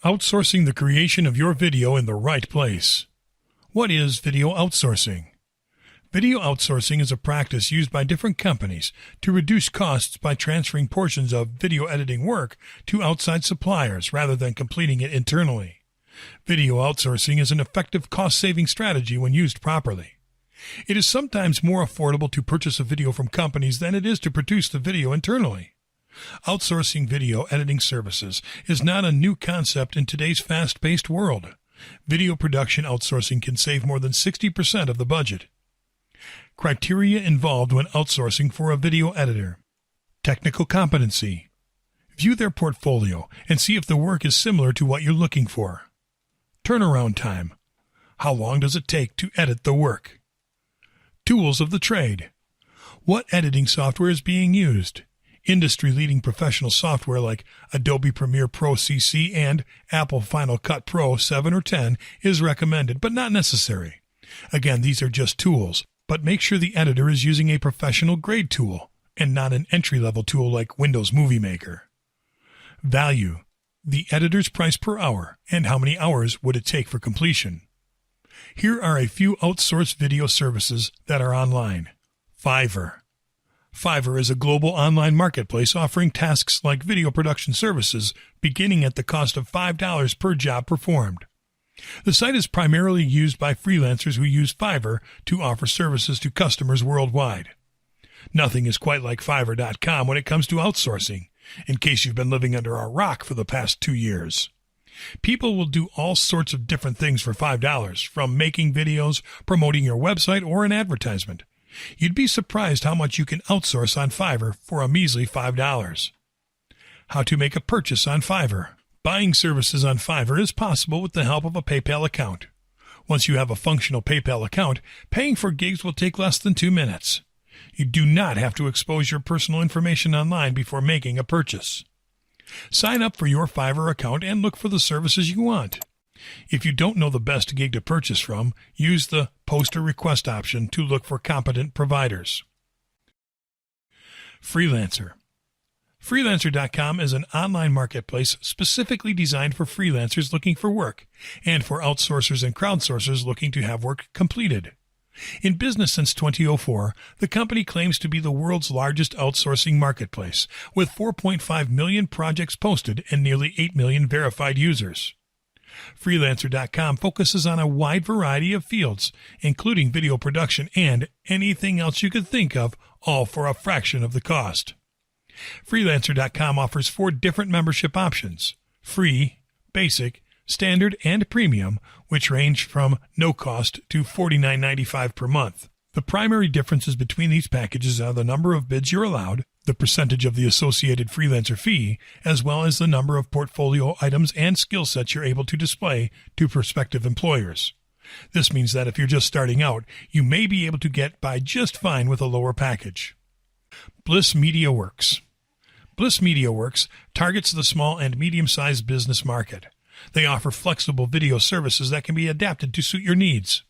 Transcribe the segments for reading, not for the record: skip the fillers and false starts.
Outsourcing the creation of your video in the right place. What is video outsourcing? Video outsourcing is a practice used by different companies to reduce costs by transferring portions of video editing work to outside suppliers rather than completing it internally. Video outsourcing is an effective cost-saving strategy when used properly. It is sometimes more affordable to purchase a video from companies than it is to produce the video internally. Outsourcing video editing services is not a new concept in today's fast-paced world. Video production outsourcing can save more than 60% of the budget. Criteria involved when outsourcing for a video editor. Technical competency. View their portfolio and see if the work is similar to what you're looking for. Turnaround time. How long does it take to edit the work? Tools of the trade. What editing software is being used? Industry-leading professional software like Adobe Premiere Pro CC and Apple Final Cut Pro 7 or 10 is recommended, but not necessary. Again, these are just tools, but make sure the editor is using a professional-grade tool and not an entry-level tool like Windows Movie Maker. Value. The editor's price per hour and how many hours would it take for completion. Here are a few outsourced video services that are online. Fiverr. Fiverr is a global online marketplace offering tasks like video production services beginning at the cost of $5 per job performed. The site is primarily used by freelancers who use Fiverr to offer services to customers worldwide. Nothing is quite like Fiverr.com when it comes to outsourcing, in case you've been living under a rock for the past 2 years. People will do all sorts of different things for $5, from making videos, promoting your website, or an advertisement. You'd be surprised how much you can outsource on Fiverr for a measly $5. How to make a purchase on Fiverr. Buying services on Fiverr is possible with the help of a PayPal account. Once you have a functional PayPal account, paying for gigs will take less than 2 minutes. You do not have to expose your personal information online before making a purchase. Sign up for your Fiverr account and look for the services you want. If you don't know the best gig to purchase from, use the Post a Request option to look for competent providers. Freelancer. Freelancer.com is an online marketplace specifically designed for freelancers looking for work and for outsourcers and crowdsourcers looking to have work completed. In business since 2004, the company claims to be the world's largest outsourcing marketplace, with 4.5 million projects posted and nearly 8 million verified users. Freelancer.com focuses on a wide variety of fields, including video production and anything else you could think of, all for a fraction of the cost. Freelancer.com offers 4 different membership options: free, basic, standard, and premium, which range from no cost to $49.95 per month. The primary differences between these packages are the number of bids you're allowed, the percentage of the associated freelancer fee, as well as the number of portfolio items and skill sets you're able to display to prospective employers. This means that if you're just starting out, you may be able to get by just fine with a lower package. Bliss Media Works. Bliss Media Works targets the small and medium-sized business market. They offer flexible video services that can be adapted to suit your needs.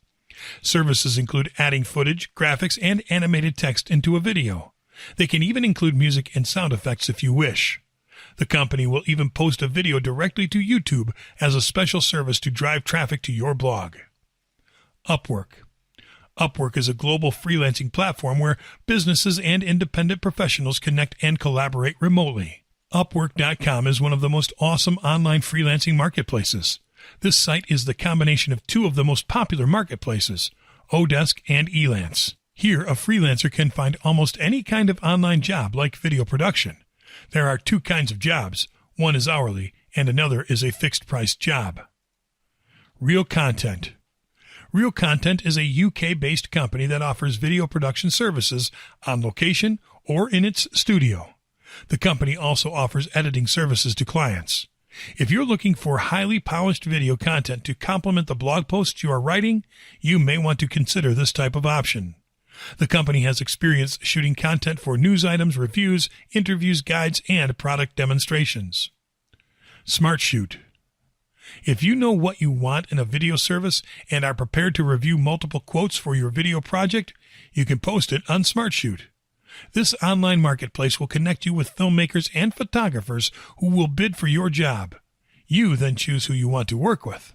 Services include adding footage, graphics, and animated text into a video. They can even include music and sound effects if you wish. The company will even post a video directly to YouTube as a special service to drive traffic to your blog. Upwork. Upwork is a global freelancing platform where businesses and independent professionals connect and collaborate remotely. Upwork.com is one of the most awesome online freelancing marketplaces. This site is the combination of 2 of the most popular marketplaces, Odesk and Elance. Here, a freelancer can find almost any kind of online job like video production. There are 2 kinds of jobs. One is hourly, and another is a fixed-price job. Real Content. Real Content is a UK-based company that offers video production services on location or in its studio. The company also offers editing services to clients. If you're looking for highly polished video content to complement the blog posts you are writing, you may want to consider this type of option. The company has experience shooting content for news items, reviews, interviews, guides, and product demonstrations. Smartshoot. If you know what you want in a video service and are prepared to review multiple quotes for your video project, you can post it on Smartshoot. This online marketplace will connect you with filmmakers and photographers who will bid for your job. You then choose who you want to work with.